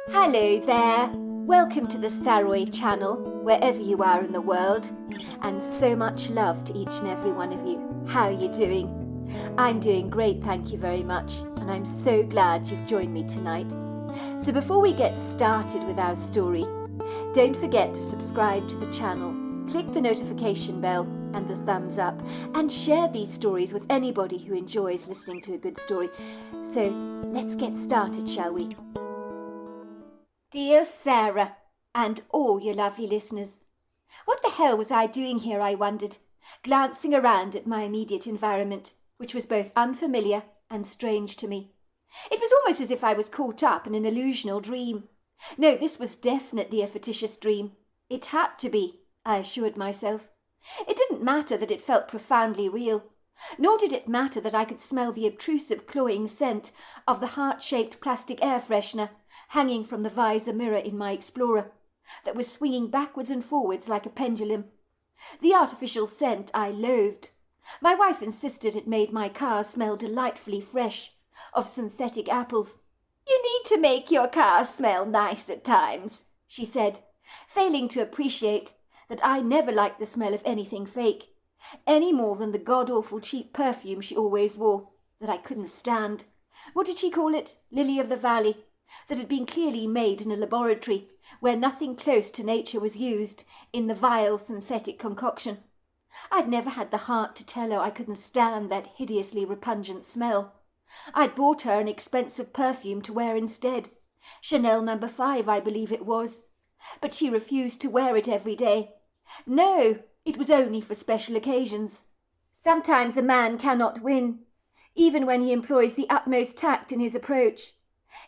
Hello there! Welcome to the Saroy channel, wherever you are in the world, and so much love to each and every one of you. How are you doing? I'm doing great, thank you very much, and I'm so glad you've joined me tonight. So before we get started with our story, don't forget to subscribe to the channel, click the notification bell and the thumbs up, and share these stories with anybody who enjoys listening to a good story. So let's get started, shall we? Dear Sarah, and all your lovely listeners, what the hell was I doing here, I wondered, glancing around at my immediate environment, which was both unfamiliar and strange to me. It was almost as if I was caught up in an illusional dream. No, this was definitely a fictitious dream. It had to be, I assured myself. It didn't matter that it felt profoundly real, nor did it matter that I could smell the obtrusive cloying scent of the heart-shaped plastic air freshener hanging from the visor mirror in my Explorer, that was swinging backwards and forwards like a pendulum. The artificial scent I loathed. My wife insisted it made my car smell delightfully fresh, of synthetic apples. "You need to make your car smell nice at times," she said, failing to appreciate that I never liked the smell of anything fake, any more than the god-awful cheap perfume she always wore, that I couldn't stand. What did she call it? Lily of the Valley. That had been clearly made in a laboratory, where nothing close to nature was used in the vile synthetic concoction. I'd never had the heart to tell her I couldn't stand that hideously repugnant smell. I'd bought her an expensive perfume to wear instead, Chanel No. 5, I believe it was, but she refused to wear it every day. No, it was only for special occasions. Sometimes a man cannot win, even when he employs the utmost tact in his approach.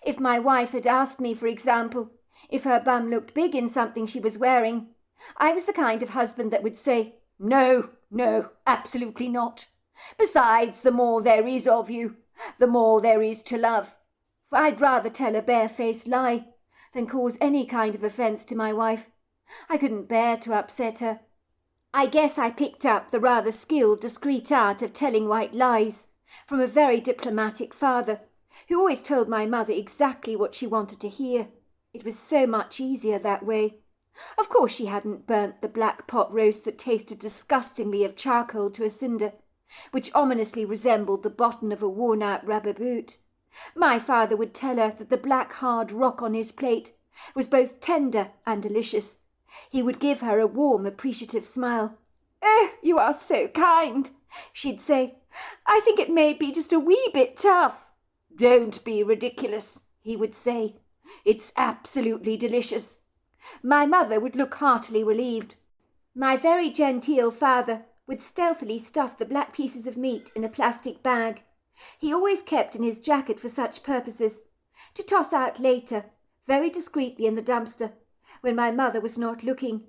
If my wife had asked me, for example, if her bum looked big in something she was wearing, I was the kind of husband that would say, "No, no, absolutely not. Besides, the more there is of you, the more there is to love." For I'd rather tell a barefaced lie than cause any kind of offence to my wife. I couldn't bear to upset her. I guess I picked up the rather skilled, discreet art of telling white lies from a very diplomatic father, who always told my mother exactly what she wanted to hear. It was so much easier that way. Of course she hadn't burnt the black pot roast that tasted disgustingly of charcoal to a cinder, which ominously resembled the bottom of a worn-out rubber boot. My father would tell her that the black hard rock on his plate was both tender and delicious. He would give her a warm, appreciative smile. "Oh, you are so kind," she'd say. "I think it may be just a wee bit tough." "Don't be ridiculous," he would say. "It's absolutely delicious." My mother would look heartily relieved. My very genteel father would stealthily stuff the black pieces of meat in a plastic bag he always kept in his jacket for such purposes, to toss out later, very discreetly in the dumpster, when my mother was not looking,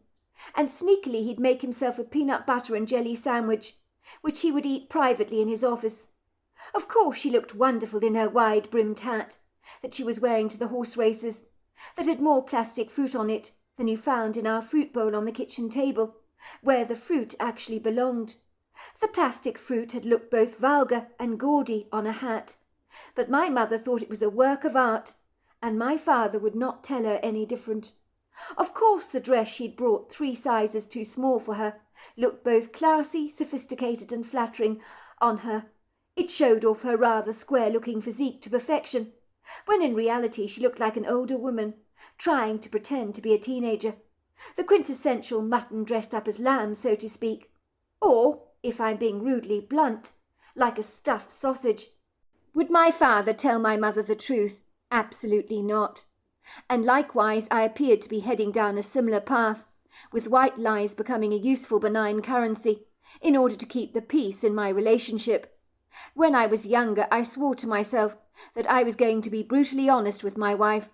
and sneakily he'd make himself a peanut butter and jelly sandwich, which he would eat privately in his office. Of course she looked wonderful in her wide-brimmed hat that she was wearing to the horse races, that had more plastic fruit on it than you found in our fruit bowl on the kitchen table, where the fruit actually belonged. The plastic fruit had looked both vulgar and gaudy on a hat, but my mother thought it was a work of art, and my father would not tell her any different. Of course the dress she'd brought 3 sizes too small for her looked both classy, sophisticated and flattering on her. It showed off her rather square-looking physique to perfection, when in reality she looked like an older woman, trying to pretend to be a teenager, the quintessential mutton dressed up as lamb, so to speak, or, if I'm being rudely blunt, like a stuffed sausage. Would my father tell my mother the truth? Absolutely not. And likewise I appeared to be heading down a similar path, with white lies becoming a useful benign currency, in order to keep the peace in my relationship. When I was younger, I swore to myself that I was going to be brutally honest with my wife,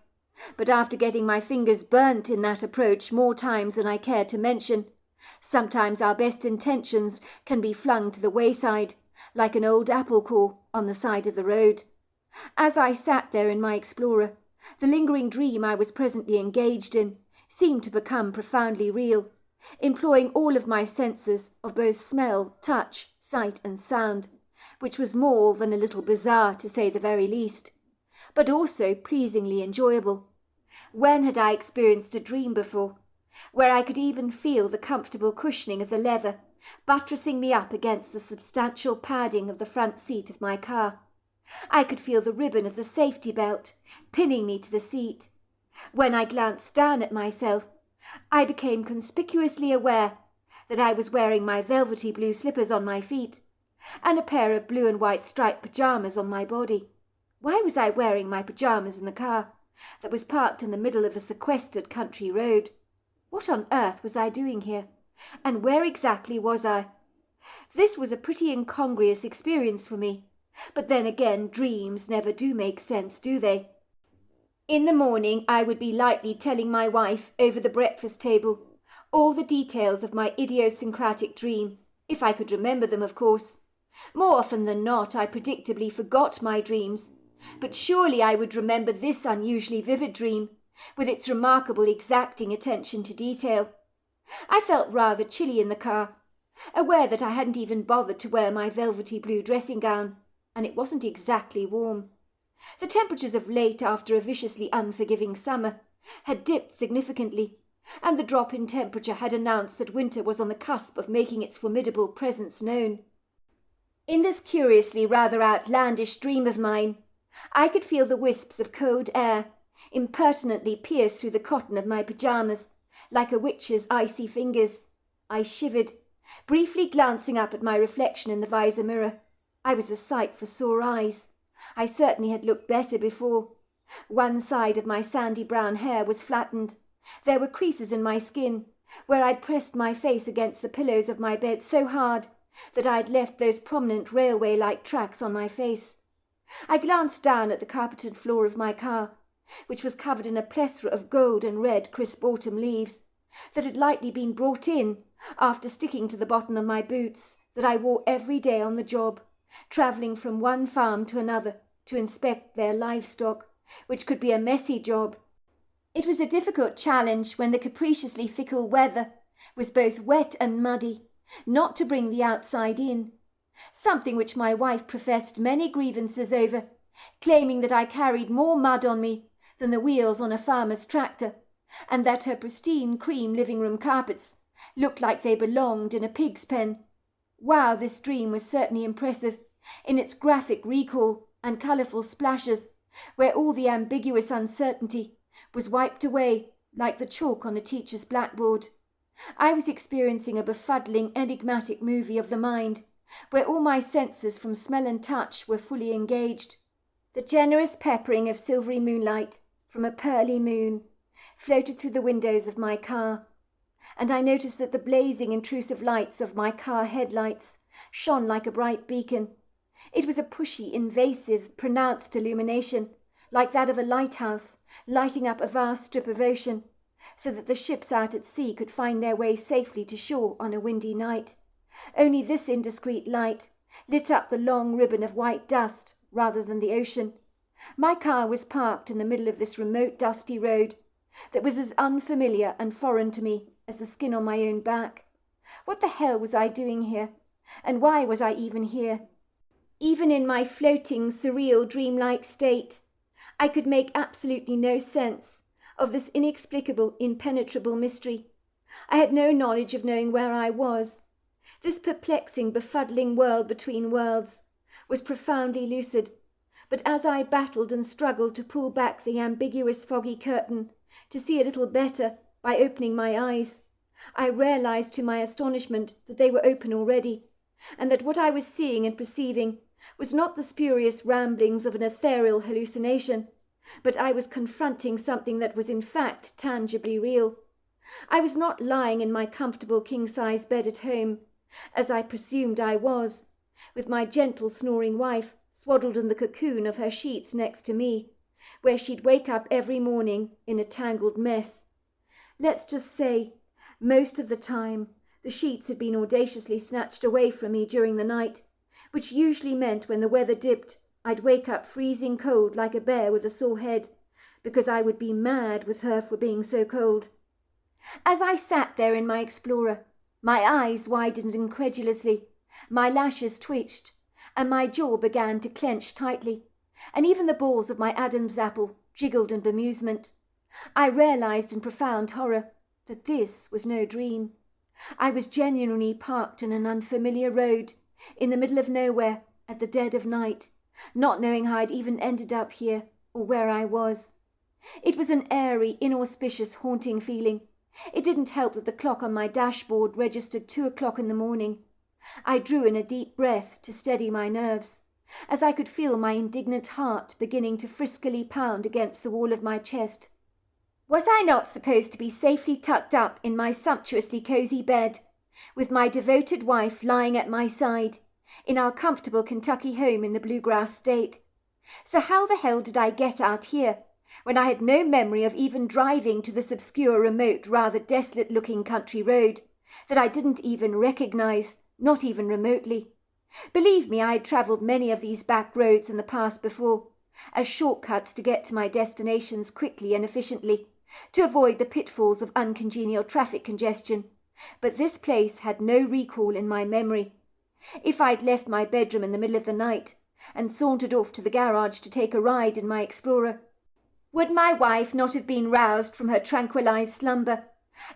but after getting my fingers burnt in that approach more times than I care to mention, sometimes our best intentions can be flung to the wayside, like an old apple core on the side of the road. As I sat there in my Explorer, the lingering dream I was presently engaged in seemed to become profoundly real, employing all of my senses of both smell, touch, sight and sound, which was more than a little bizarre, to say the very least, but also pleasingly enjoyable. When had I experienced a dream before, where I could even feel the comfortable cushioning of the leather buttressing me up against the substantial padding of the front seat of my car? I could feel the ribbon of the safety belt pinning me to the seat. When I glanced down at myself, I became conspicuously aware that I was wearing my velvety blue slippers on my feet and a pair of blue and white striped pajamas on my body. Why was I wearing my pajamas in the car that was parked in the middle of a sequestered country road? What on earth was I doing here? And where exactly was I? This was a pretty incongruous experience for me. But then again, dreams never do make sense, do they? In the morning, I would be lightly telling my wife over the breakfast table all the details of my idiosyncratic dream, if I could remember them, of course. More often than not, I predictably forgot my dreams, but surely I would remember this unusually vivid dream, with its remarkable exacting attention to detail. I felt rather chilly in the car, aware that I hadn't even bothered to wear my velvety blue dressing gown, and it wasn't exactly warm. The temperatures of late, after a viciously unforgiving summer, had dipped significantly, and the drop in temperature had announced that winter was on the cusp of making its formidable presence known. In this curiously rather outlandish dream of mine, I could feel the wisps of cold air impertinently pierce through the cotton of my pajamas, like a witch's icy fingers. I shivered, briefly glancing up at my reflection in the visor mirror. I was a sight for sore eyes. I certainly had looked better before. One side of my sandy brown hair was flattened. There were creases in my skin, where I'd pressed my face against the pillows of my bed so hard that I'd left those prominent railway-like tracks on my face. I glanced down at the carpeted floor of my car, which was covered in a plethora of gold and red crisp autumn leaves that had lightly been brought in after sticking to the bottom of my boots that I wore every day on the job, travelling from one farm to another to inspect their livestock, which could be a messy job. It was a difficult challenge when the capriciously fickle weather was both wet and muddy, not to bring the outside in, something which my wife professed many grievances over, claiming that I carried more mud on me than the wheels on a farmer's tractor, and that her pristine cream living-room carpets looked like they belonged in a pig's pen. Wow, this dream was certainly impressive in its graphic recall and colourful splashes, where all the ambiguous uncertainty was wiped away like the chalk on a teacher's blackboard. I was experiencing a befuddling, enigmatic movie of the mind, where all my senses from smell and touch were fully engaged. The generous peppering of silvery moonlight from a pearly moon floated through the windows of my car, and I noticed that the blazing, intrusive lights of my car headlights shone like a bright beacon. It was a pushy, invasive, pronounced illumination, like that of a lighthouse, lighting up a vast strip of ocean, so that the ships out at sea could find their way safely to shore on a windy night. Only this indiscreet light lit up the long ribbon of white dust rather than the ocean. My car was parked in the middle of this remote, dusty road that was as unfamiliar and foreign to me as the skin on my own back. What the hell was I doing here? And why was I even here? Even in my floating, surreal, dreamlike state, I could make absolutely no sense of this inexplicable, impenetrable mystery. I had no knowledge of knowing where I was. This perplexing, befuddling world between worlds was profoundly lucid, but as I battled and struggled to pull back the ambiguous foggy curtain to see a little better by opening my eyes, I realized to my astonishment that they were open already, and that what I was seeing and perceiving was not the spurious ramblings of an ethereal hallucination, but I was confronting something that was in fact tangibly real. I was not lying in my comfortable king-size bed at home, as I presumed I was, with my gentle snoring wife swaddled in the cocoon of her sheets next to me, where she'd wake up every morning in a tangled mess. Let's just say, most of the time, the sheets had been audaciously snatched away from me during the night, which usually meant when the weather dipped, I'd wake up freezing cold like a bear with a sore head, because I would be mad with her for being so cold. As I sat there in my Explorer, my eyes widened incredulously, my lashes twitched, and my jaw began to clench tightly, and even the balls of my Adam's apple jiggled in bemusement. I realized in profound horror that this was no dream. I was genuinely parked in an unfamiliar road, in the middle of nowhere, at the dead of night, not knowing how I'd even ended up here, or where I was. It was an airy, inauspicious, haunting feeling. It didn't help that the clock on my dashboard registered 2 o'clock in the morning. I drew in a deep breath to steady my nerves, as I could feel my indignant heart beginning to friskily pound against the wall of my chest. Was I not supposed to be safely tucked up in my sumptuously cosy bed, with my devoted wife lying at my side, in our comfortable Kentucky home in the Bluegrass State? So how the hell did I get out here, when I had no memory of even driving to this obscure, remote, rather desolate-looking country road that I didn't even recognize, not even remotely? Believe me, I had travelled many of these back roads in the past before, as shortcuts to get to my destinations quickly and efficiently, to avoid the pitfalls of uncongenial traffic congestion. But this place had no recall in my memory. If I'd left my bedroom in the middle of the night and sauntered off to the garage to take a ride in my Explorer, would my wife not have been roused from her tranquilized slumber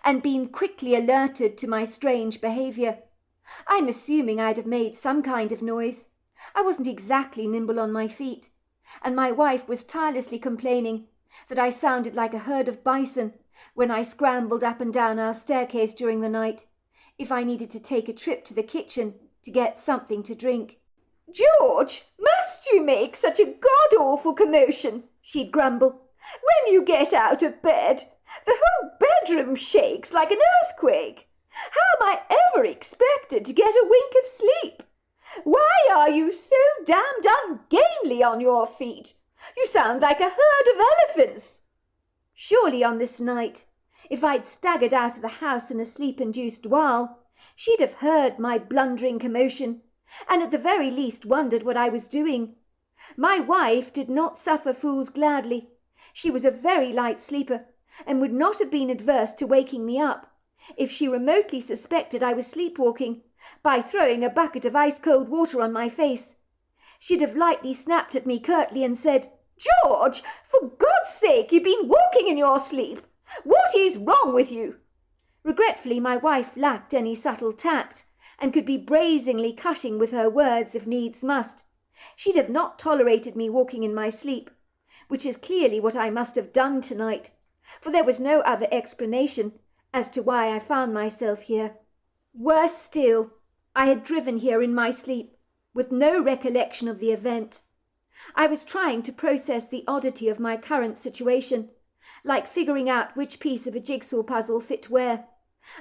and been quickly alerted to my strange behaviour? I'm assuming I'd have made some kind of noise. I wasn't exactly nimble on my feet, and my wife was tirelessly complaining that I sounded like a herd of bison when I scrambled up and down our staircase during the night, if I needed to take a trip to the kitchen to get something to drink. "George, must you make such a god-awful commotion?" she'd grumble. "When you get out of bed, the whole bedroom shakes like an earthquake. How am I ever expected to get a wink of sleep? Why are you so damned ungainly on your feet? You sound like a herd of elephants." Surely on this night, if I'd staggered out of the house in a sleep-induced while, she'd have heard my blundering commotion, and at the very least wondered what I was doing. My wife did not suffer fools gladly. She was a very light sleeper, and would not have been adverse to waking me up, if she remotely suspected I was sleepwalking, by throwing a bucket of ice-cold water on my face. She'd have lightly snapped at me curtly and said, "George, for God's sake, you've been walking in your sleep. What is wrong with you?" Regretfully, my wife lacked any subtle tact, and could be brazenly cutting with her words if needs must. She'd have not tolerated me walking in my sleep, which is clearly what I must have done tonight, for there was no other explanation as to why I found myself here. Worse still, I had driven here in my sleep, with no recollection of the event. I was trying to process the oddity of my current situation, like figuring out which piece of a jigsaw puzzle fit where.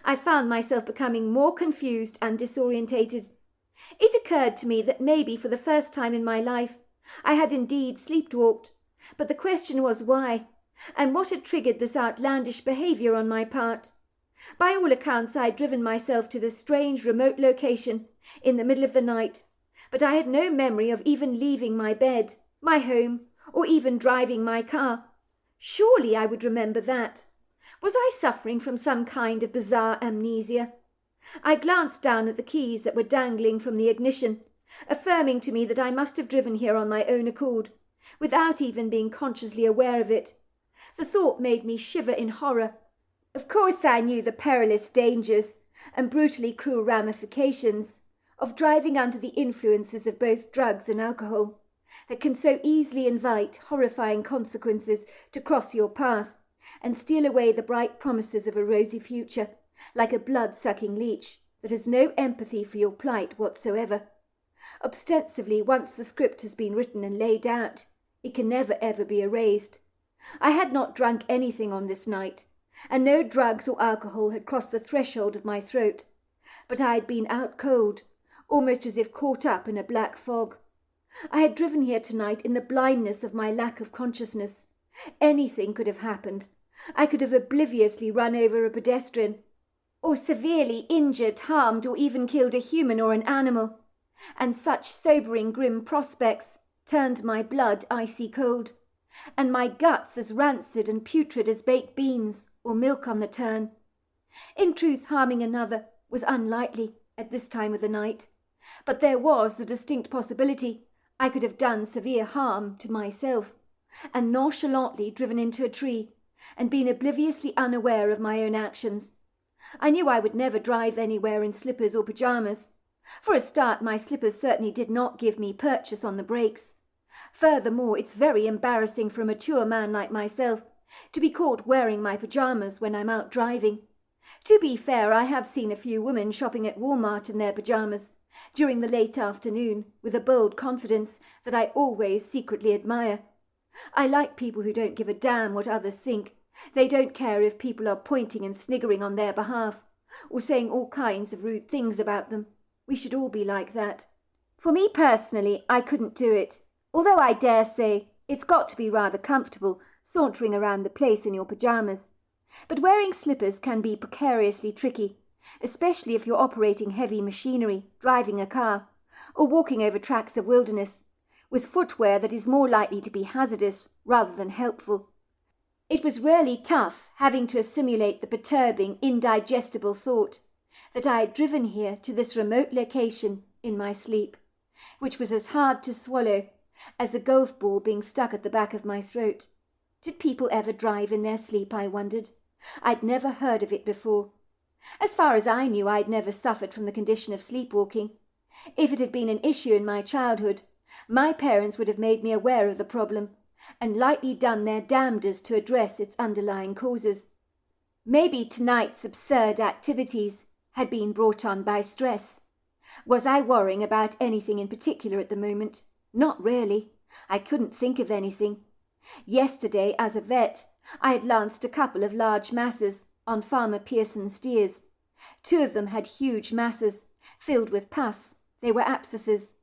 I found myself becoming more confused and disorientated. It occurred to me that maybe for the first time in my life I had indeed sleepwalked, but the question was why, and what had triggered this outlandish behaviour on my part. By all accounts I had driven myself to this strange remote location in the middle of the night, but I had no memory of even leaving my bed, my home, or even driving my car. Surely I would remember that. Was I suffering from some kind of bizarre amnesia? I glanced down at the keys that were dangling from the ignition, affirming to me that I must have driven here on my own accord, without even being consciously aware of it. The thought made me shiver in horror. Of course I knew the perilous dangers and brutally cruel ramifications of driving under the influences of both drugs and alcohol, that can so easily invite horrifying consequences to cross your path and steal away the bright promises of a rosy future, like a blood-sucking leech that has no empathy for your plight whatsoever. Ostensibly, once the script has been written and laid out, it can never ever be erased. I had not drunk anything on this night, and no drugs or alcohol had crossed the threshold of my throat, but I had been out cold, almost as if caught up in a black fog. I had driven here tonight in the blindness of my lack of consciousness. Anything could have happened. I could have obliviously run over a pedestrian, or severely injured, harmed, or even killed a human or an animal, and such sobering grim prospects turned my blood icy cold, and my guts as rancid and putrid as baked beans or milk on the turn. In truth, harming another was unlikely at this time of the night, but there was the distinct possibility I could have done severe harm to myself, and nonchalantly driven into a tree, and been obliviously unaware of my own actions. I knew I would never drive anywhere in slippers or pajamas. For a start, my slippers certainly did not give me purchase on the brakes. Furthermore, it's very embarrassing for a mature man like myself to be caught wearing my pajamas when I'm out driving. To be fair, I have seen a few women shopping at Walmart in their pajamas during the late afternoon with a bold confidence that I always secretly admire. I like people who don't give a damn what others think. They don't care if people are pointing and sniggering on their behalf or saying all kinds of rude things about them. We should all be like that. For me personally, I couldn't do it, although I dare say it's got to be rather comfortable sauntering around the place in your pajamas. But wearing slippers can be precariously tricky, especially if you're operating heavy machinery, driving a car, or walking over tracts of wilderness, with footwear that is more likely to be hazardous rather than helpful. It was really tough having to assimilate the perturbing, indigestible thought that I had driven here to this remote location in my sleep, which was as hard to swallow as a golf ball being stuck at the back of my throat. Did people ever drive in their sleep, I wondered? I'd never heard of it before. As far as I knew, I'd never suffered from the condition of sleepwalking. If it had been an issue in my childhood, my parents would have made me aware of the problem and lightly done their damnedest to address its underlying causes. Maybe tonight's absurd activities had been brought on by stress. Was I worrying about anything in particular at the moment? Not really. I couldn't think of anything. Yesterday, as a vet, I had lanced a couple of large masses on Farmer Pearson's steers. 2 of them had huge masses, filled with pus. They were abscesses.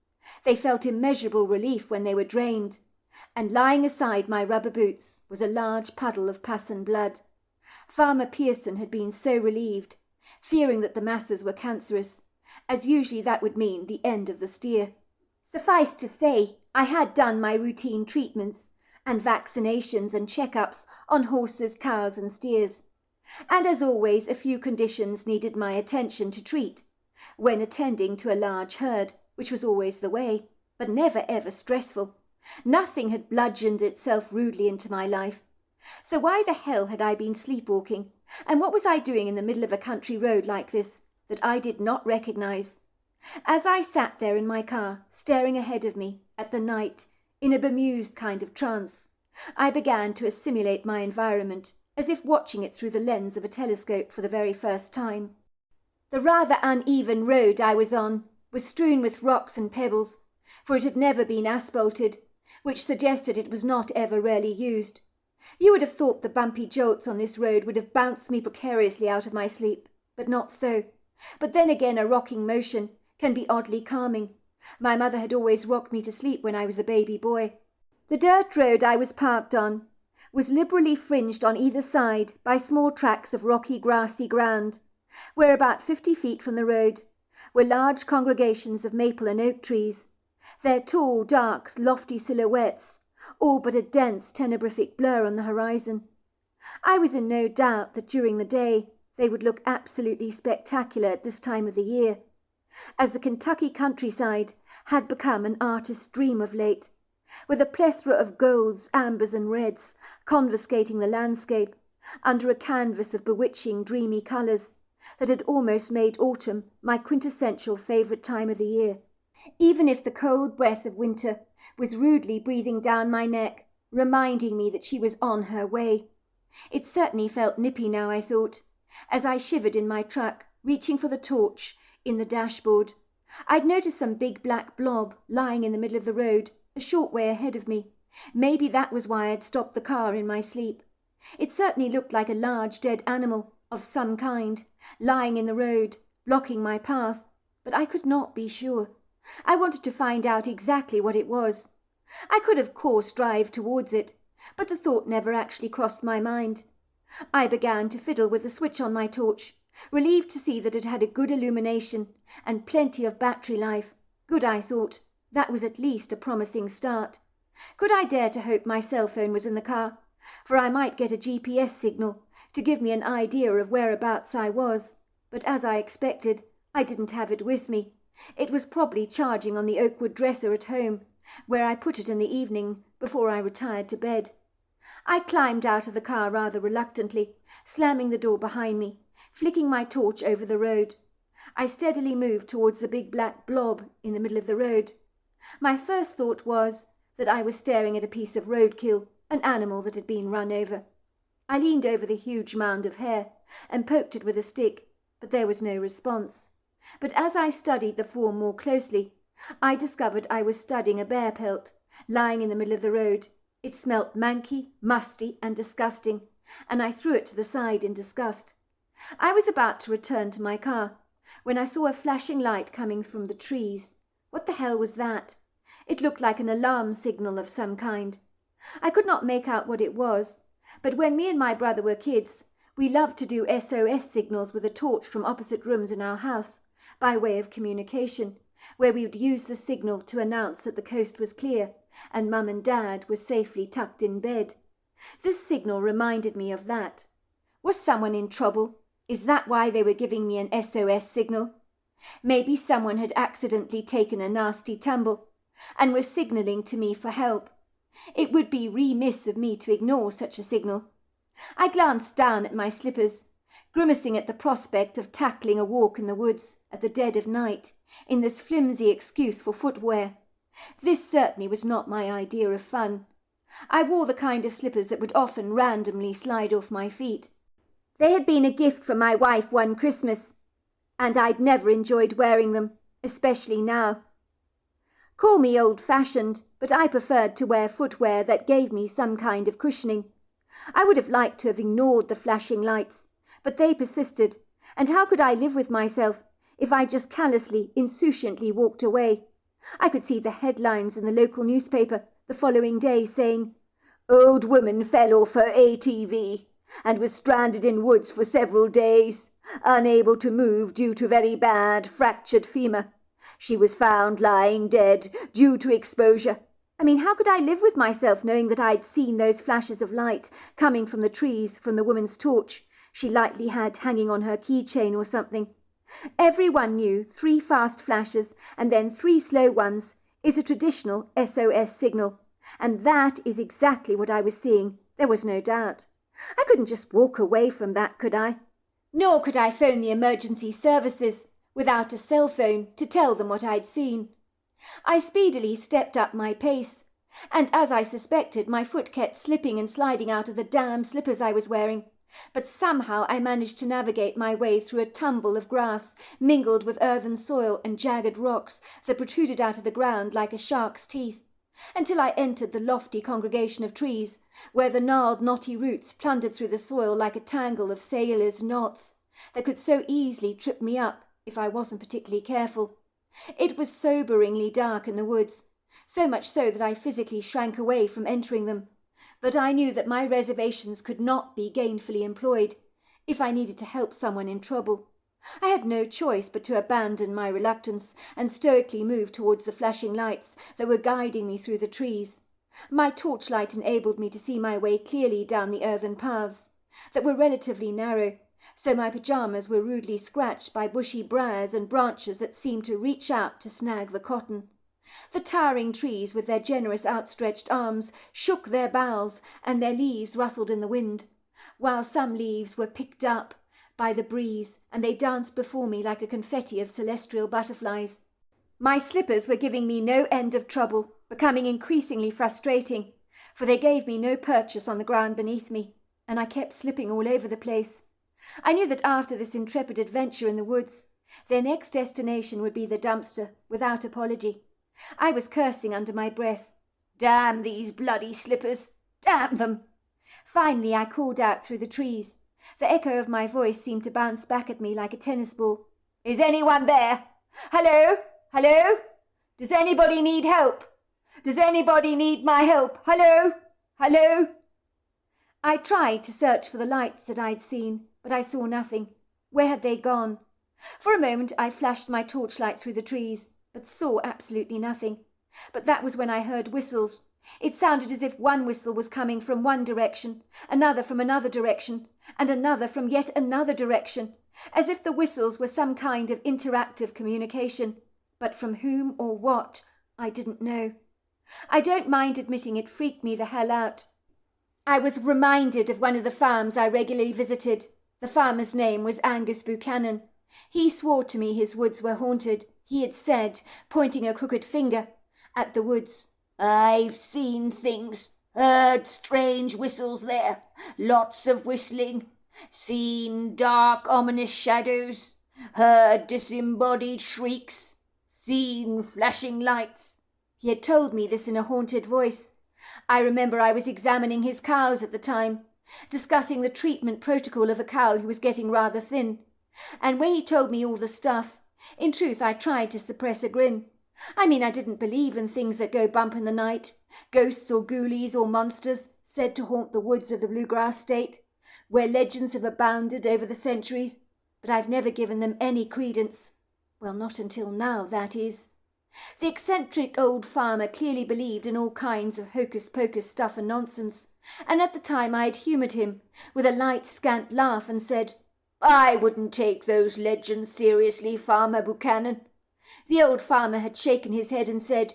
They felt immeasurable relief when they were drained, and lying aside my rubber boots was a large puddle of pus and blood. Farmer Pearson had been so relieved, fearing that the masses were cancerous, as usually that would mean the end of the steer. Suffice to say, I had done my routine treatments and vaccinations and checkups on horses, cows and steers. And as always, a few conditions needed my attention to treat when attending to a large herd, which was always the way, but never ever stressful. Nothing had bludgeoned itself rudely into my life. So why the hell had I been sleepwalking? And what was I doing in the middle of a country road like this that I did not recognize? As I sat there in my car, staring ahead of me at the night in a bemused kind of trance, I began to assimilate my environment, as if watching it through the lens of a telescope for the very first time. The rather uneven road I was on was strewn with rocks and pebbles, for it had never been asphalted, which suggested it was not ever really used. You would have thought the bumpy jolts on this road would have bounced me precariously out of my sleep, but not so. But then again, a rocking motion can be oddly calming. My mother had always rocked me to sleep when I was a baby boy. The dirt road I was parked on was liberally fringed on either side by small tracts of rocky, grassy ground, where about 50 feet from the road were large congregations of maple and oak trees, their tall, dark, lofty silhouettes all but a dense, tenebrific blur on the horizon. I was in no doubt that during the day they would look absolutely spectacular at this time of the year, as the Kentucky countryside had become an artist's dream of late, with a plethora of golds, ambers and reds confiscating the landscape under a canvas of bewitching, dreamy colours that had almost made autumn my quintessential favourite time of the year, even if the cold breath of winter was rudely breathing down my neck, reminding me that she was on her way. It certainly felt nippy now, I thought, as I shivered in my truck, reaching for the torch in the dashboard. I'd noticed some big black blob lying in the middle of the road, a short way ahead of me. Maybe that was why I'd stopped the car in my sleep. It certainly looked like a large dead animal of some kind, lying in the road, blocking my path, but I could not be sure. I wanted to find out exactly what it was. I could, of course, drive towards it, but the thought never actually crossed my mind. I began to fiddle with the switch on my torch, relieved to see that it had a good illumination and plenty of battery life. Good, I thought. That was at least a promising start. Could I dare to hope my cell phone was in the car? For I might get a GPS signal to give me an idea of whereabouts I was. But as I expected, I didn't have it with me. It was probably charging on the oakwood dresser at home, where I put it in the evening before I retired to bed. I climbed out of the car rather reluctantly, slamming the door behind me, flicking my torch over the road. I steadily moved towards the big black blob in the middle of the road. My first thought was that I was staring at a piece of roadkill, an animal that had been run over. I leaned over the huge mound of hair and poked it with a stick, but there was no response. But as I studied the form more closely, I discovered I was studying a bear pelt, lying in the middle of the road. It smelt manky, musty, and disgusting, and I threw it to the side in disgust. I was about to return to my car when I saw a flashing light coming from the trees. What the hell was that? It looked like an alarm signal of some kind. I could not make out what it was, but when me and my brother were kids, we loved to do SOS signals with a torch from opposite rooms in our house, by way of communication, where we would use the signal to announce that the coast was clear and Mum and Dad were safely tucked in bed. This signal reminded me of that. Was someone in trouble? Is that why they were giving me an SOS signal? Maybe someone had accidentally taken a nasty tumble and was signalling to me for help. It would be remiss of me to ignore such a signal. I glanced down at my slippers, grimacing at the prospect of tackling a walk in the woods at the dead of night in this flimsy excuse for footwear. This certainly was not my idea of fun. I wore the kind of slippers that would often randomly slide off my feet. They had been a gift from my wife one Christmas, and I'd never enjoyed wearing them, especially now. Call me old-fashioned, but I preferred to wear footwear that gave me some kind of cushioning. I would have liked to have ignored the flashing lights, but they persisted, and how could I live with myself if I just callously, insouciantly walked away? I could see the headlines in the local newspaper the following day saying, "Old woman fell off her ATV and was stranded in woods for several days, unable to move due to very bad fractured femur. She was found lying dead due to exposure." I mean, how could I live with myself knowing that I'd seen those flashes of light coming from the trees from the woman's torch she likely had hanging on her keychain or something? Everyone knew 3 fast flashes and then 3 slow ones is a traditional SOS signal, and that is exactly what I was seeing. There was no doubt. I couldn't just walk away from that, could I? Nor could I phone the emergency services without a cell phone to tell them what I'd seen. I speedily stepped up my pace, and as I suspected, my foot kept slipping and sliding out of the damn slippers I was wearing. But somehow I managed to navigate my way through a tumble of grass, mingled with earthen soil and jagged rocks that protruded out of the ground like a shark's teeth, until I entered the lofty congregation of trees, where the gnarled, knotty roots plundered through the soil like a tangle of sailors' knots that could so easily trip me up if I wasn't particularly careful. It was soberingly dark in the woods, so much so that I physically shrank away from entering them. But I knew that my reservations could not be gainfully employed if I needed to help someone in trouble. I had no choice but to abandon my reluctance and stoically move towards the flashing lights that were guiding me through the trees. My torchlight enabled me to see my way clearly down the earthen paths that were relatively narrow, so my pajamas were rudely scratched by bushy briars and branches that seemed to reach out to snag the cotton. The towering trees, with their generous outstretched arms, shook their boughs, and their leaves rustled in the wind, while some leaves were picked up by the breeze, and they danced before me like a confetti of celestial butterflies. My slippers were giving me no end of trouble, becoming increasingly frustrating, for they gave me no purchase on the ground beneath me, and I kept slipping all over the place. I knew that after this intrepid adventure in the woods, their next destination would be the dumpster, without apology. I was cursing under my breath. Damn these bloody slippers! Damn them! Finally I called out through the trees. The echo of my voice seemed to bounce back at me like a tennis ball. Is anyone there? Hello? Hello? Does anybody need help? Does anybody need my help? Hello? Hello? I tried to search for the lights that I'd seen, but I saw nothing. Where had they gone? For a moment I flashed my torchlight through the trees, but saw absolutely nothing. But that was when I heard whistles. It sounded as if one whistle was coming from one direction, another from another direction, and another from yet another direction, as if the whistles were some kind of interactive communication. But from whom or what, I didn't know. I don't mind admitting it freaked me the hell out. I was reminded of one of the farms I regularly visited. The farmer's name was Angus Buchanan. He swore to me his woods were haunted. He had said, pointing a crooked finger at the woods, "I've seen things, heard strange whistles there, lots of whistling, seen dark ominous shadows, heard disembodied shrieks, seen flashing lights." He had told me this in a haunted voice. I remember I was examining his cows at the time, discussing the treatment protocol of a cow who was getting rather thin. And when he told me all the stuff, in truth I tried to suppress a grin. I mean, I didn't believe in things that go bump in the night, ghosts or ghoulies or monsters said to haunt the woods of the Bluegrass State, where legends have abounded over the centuries, but I've never given them any credence. Well, not until now, that is. The eccentric old farmer clearly believed in all kinds of hocus-pocus stuff and nonsense, and at the time I had humoured him with a light, scant laugh and said, "I wouldn't take those legends seriously, Farmer Buchanan." The old farmer had shaken his head and said,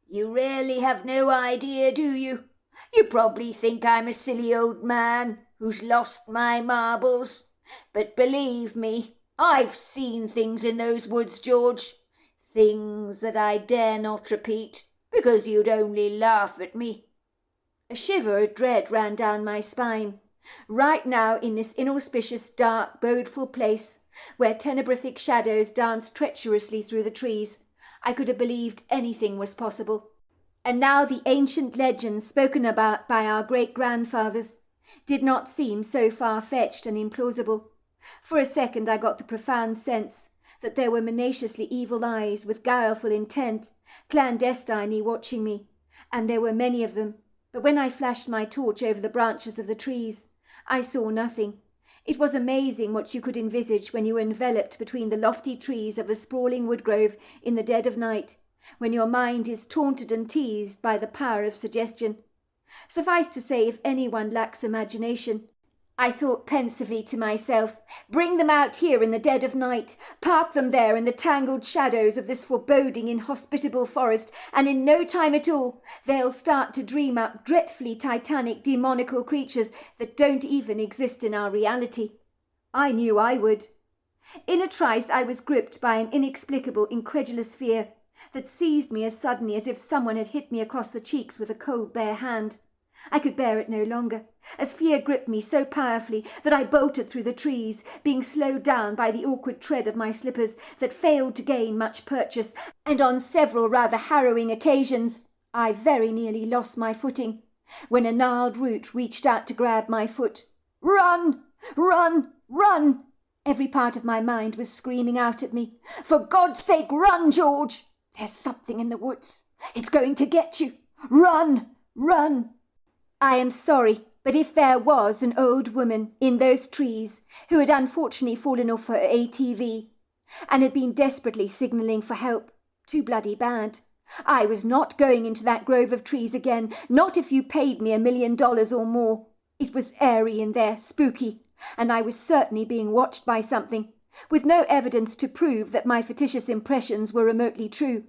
"You really have no idea, do you? You probably think I'm a silly old man who's lost my marbles. But believe me, I've seen things in those woods, George. Things that I dare not repeat, because you'd only laugh at me." A shiver of dread ran down my spine. Right now, in this inauspicious, dark, bodeful place, where tenebrific shadows danced treacherously through the trees, I could have believed anything was possible. And now the ancient legends spoken about by our great-grandfathers did not seem so far-fetched and implausible. For a second I got the profound sense that there were maliciously evil eyes with guileful intent, clandestinely watching me, and there were many of them. But when I flashed my torch over the branches of the trees, I saw nothing. It was amazing what you could envisage when you were enveloped between the lofty trees of a sprawling woodgrove in the dead of night, when your mind is taunted and teased by the power of suggestion. Suffice to say, if anyone lacks imagination, I thought pensively to myself, bring them out here in the dead of night, park them there in the tangled shadows of this foreboding, inhospitable forest, and in no time at all they'll start to dream up dreadfully titanic, demonical creatures that don't even exist in our reality. I knew I would. In a trice I was gripped by an inexplicable, incredulous fear that seized me as suddenly as if someone had hit me across the cheeks with a cold, bare hand. I could bear it no longer, as fear gripped me so powerfully that I bolted through the trees, being slowed down by the awkward tread of my slippers that failed to gain much purchase, and on several rather harrowing occasions I very nearly lost my footing, when a gnarled root reached out to grab my foot. "Run! Run! Run!" Every part of my mind was screaming out at me. "For God's sake, run, George! There's something in the woods. It's going to get you. Run! Run!" I am sorry, but if there was an old woman in those trees who had unfortunately fallen off her ATV and had been desperately signalling for help, too bloody bad. I was not going into that grove of trees again, not if you paid me $1 million or more. It was airy in there, spooky, and I was certainly being watched by something, with no evidence to prove that my fictitious impressions were remotely true.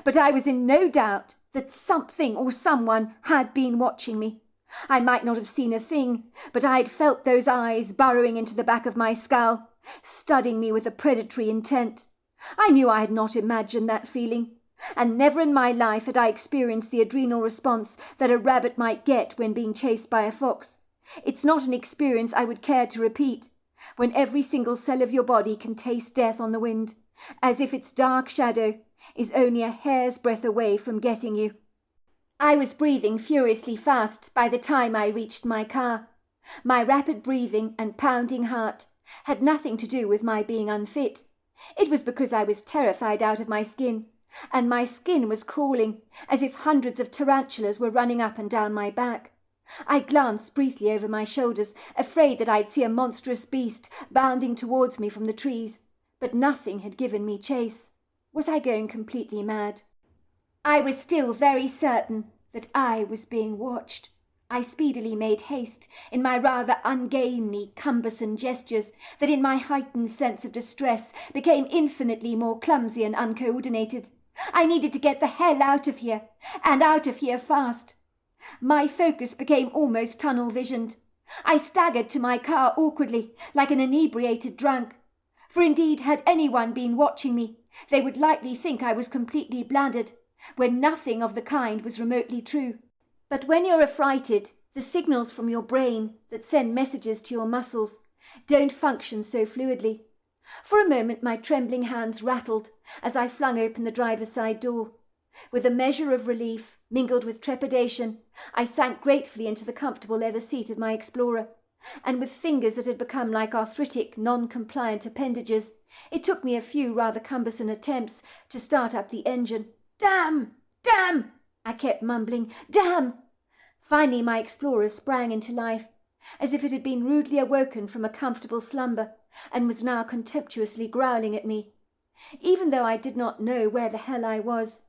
But I was in no doubt that something or someone had been watching me. I might not have seen a thing, but I had felt those eyes burrowing into the back of my skull, studying me with a predatory intent. I knew I had not imagined that feeling, and never in my life had I experienced the adrenal response that a rabbit might get when being chased by a fox. It's not an experience I would care to repeat, when every single cell of your body can taste death on the wind, as if its dark shadow is only a hair's breadth away from getting you. I was breathing furiously fast by the time I reached my car. My rapid breathing and pounding heart had nothing to do with my being unfit. It was because I was terrified out of my skin, and my skin was crawling as if hundreds of tarantulas were running up and down my back. I glanced briefly over my shoulders, afraid that I'd see a monstrous beast bounding towards me from the trees, but nothing had given me chase. Was I going completely mad? I was still very certain that I was being watched. I speedily made haste in my rather ungainly, cumbersome gestures that in my heightened sense of distress became infinitely more clumsy and uncoordinated. I needed to get the hell out of here, and out of here fast. My focus became almost tunnel-visioned. I staggered to my car awkwardly, like an inebriated drunk. For indeed, had anyone been watching me, they would likely think I was completely bladdered, when nothing of the kind was remotely true. But when you're affrighted, the signals from your brain that send messages to your muscles don't function so fluidly. For a moment my trembling hands rattled as I flung open the driver's side door. With a measure of relief, mingled with trepidation, I sank gratefully into the comfortable leather seat of my Explorer, and with fingers that had become like arthritic, non-compliant appendages, it took me a few rather cumbersome attempts to start up the engine. "Damn! Damn!" I kept mumbling. "Damn!" Finally my Explorer sprang into life, as if it had been rudely awoken from a comfortable slumber, and was now contemptuously growling at me. Even though I did not know where the hell I was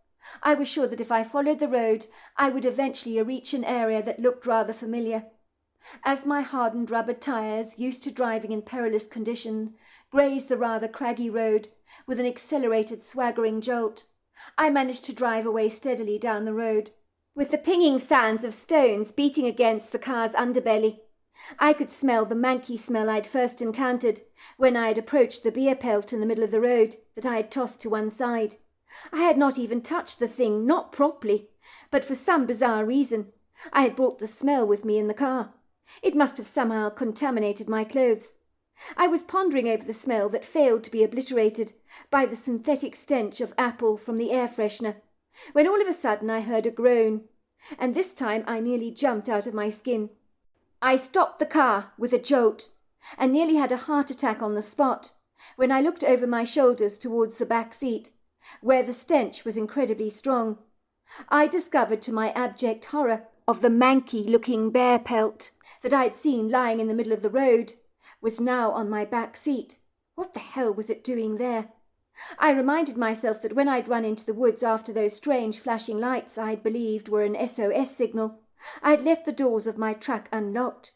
sure that if I followed the road, I would eventually reach an area that looked rather familiar. As my hardened rubber tyres, used to driving in perilous condition, grazed the rather craggy road with an accelerated swaggering jolt, I managed to drive away steadily down the road, with the pinging sounds of stones beating against the car's underbelly. I could smell the manky smell I'd first encountered when I had approached the beer pelt in the middle of the road that I had tossed to one side. I had not even touched the thing, not properly, but for some bizarre reason I had brought the smell with me in the car. It must have somehow contaminated my clothes. I was pondering over the smell that failed to be obliterated by the synthetic stench of apple from the air freshener, when all of a sudden I heard a groan, and this time I nearly jumped out of my skin. I stopped the car with a jolt, and nearly had a heart attack on the spot, when I looked over my shoulders towards the back seat, where the stench was incredibly strong. I discovered to my abject horror of the manky-looking bear pelt that I had seen lying in the middle of the road was now on my back seat. What the hell was it doing there? I reminded myself that when I'd run into the woods after those strange flashing lights I had believed were an SOS signal, I had left the doors of my truck unlocked.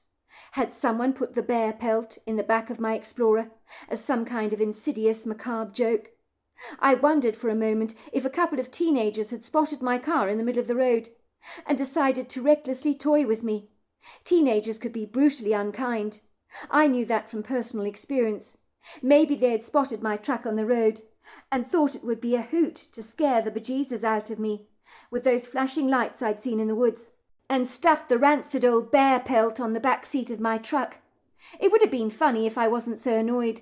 Had someone put the bear pelt in the back of my Explorer as some kind of insidious, macabre joke? I wondered for a moment if a couple of teenagers had spotted my car in the middle of the road and decided to recklessly toy with me. Teenagers could be brutally unkind. I knew that from personal experience. Maybe they had spotted my truck on the road and thought it would be a hoot to scare the bejesus out of me with those flashing lights I'd seen in the woods, and stuffed the rancid old bear pelt on the back seat of my truck. It would have been funny if I wasn't so annoyed.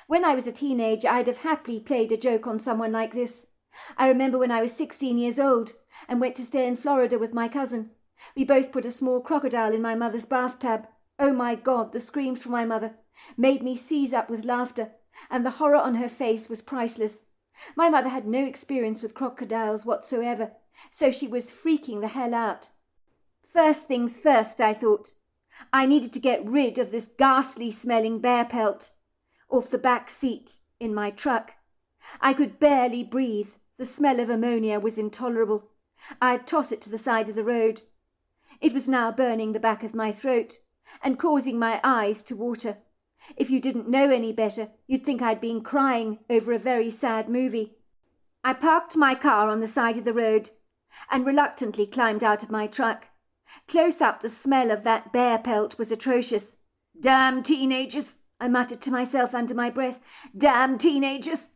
When I was a teenager, I'd have happily played a joke on someone like this. I remember when I was 16 years old and went to stay in Florida with my cousin. We both put a small crocodile in my mother's bathtub. Oh my God, the screams from my mother made me seize up with laughter, and the horror on her face was priceless. My mother had no experience with crocodiles whatsoever, so she was freaking the hell out. First things first, I thought. I needed to get rid of this ghastly-smelling bear pelt off the back seat in my truck. I could barely breathe. The smell of ammonia was intolerable. I'd toss it to the side of the road. It was now burning the back of my throat and causing my eyes to water. If you didn't know any better, you'd think I'd been crying over a very sad movie. I parked my car on the side of the road and reluctantly climbed out of my truck. Close up, the smell of that bear pelt was atrocious. "Damn teenagers," I muttered to myself under my breath. "Damn teenagers."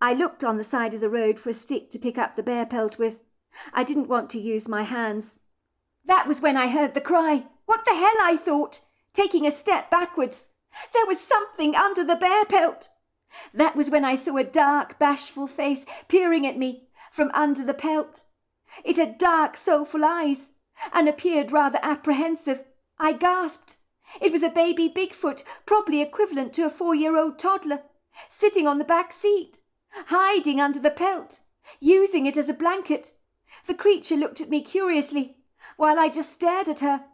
I looked on the side of the road for a stick to pick up the bear pelt with. I didn't want to use my hands. That was when I heard the cry. What the hell, I thought, taking a step backwards. There was something under the bear pelt. That was when I saw a dark, bashful face peering at me from under the pelt. It had dark, soulful eyes and appeared rather apprehensive. I gasped. It was a baby Bigfoot, probably equivalent to a 4-year-old toddler, sitting on the back seat, hiding under the pelt, using it as a blanket. The creature looked at me curiously, while I just stared at her.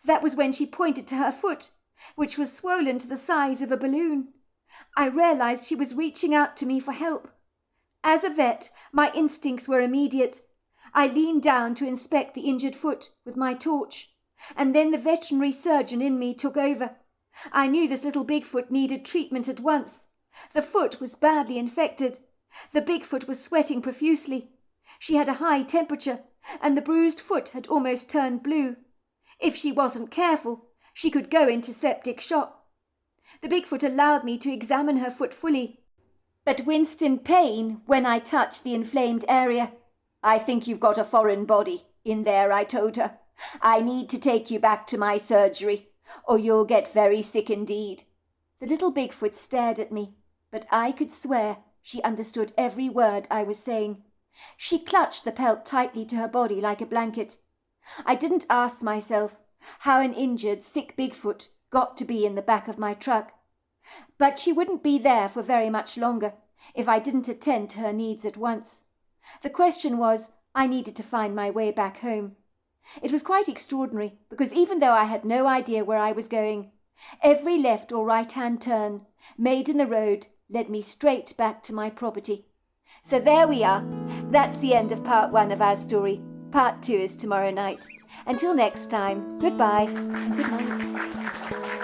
That was when she pointed to her foot, which was swollen to the size of a balloon. I realized she was reaching out to me for help. As a vet, my instincts were immediate. I leaned down to inspect the injured foot with my torch, and then the veterinary surgeon in me took over. I knew this little Bigfoot needed treatment at once. The foot was badly infected. The Bigfoot was sweating profusely. She had a high temperature and the bruised foot had almost turned blue. If she wasn't careful, she could go into septic shock. The Bigfoot allowed me to examine her foot fully, but winced in pain when I touched the inflamed area. "I think you've got a foreign body in there," I told her. "I need to take you back to my surgery, or you'll get very sick indeed." The little Bigfoot stared at me, but I could swear she understood every word I was saying. She clutched the pelt tightly to her body like a blanket. I didn't ask myself how an injured, sick Bigfoot got to be in the back of my truck, but she wouldn't be there for very much longer if I didn't attend to her needs at once. The question was, I needed to find my way back home. It was quite extraordinary, because even though I had no idea where I was going, every left or right-hand turn made in the road led me straight back to my property. So there we are. That's the end of part 1 of our story. Part 2 is tomorrow night. Until next time, goodbye and good night.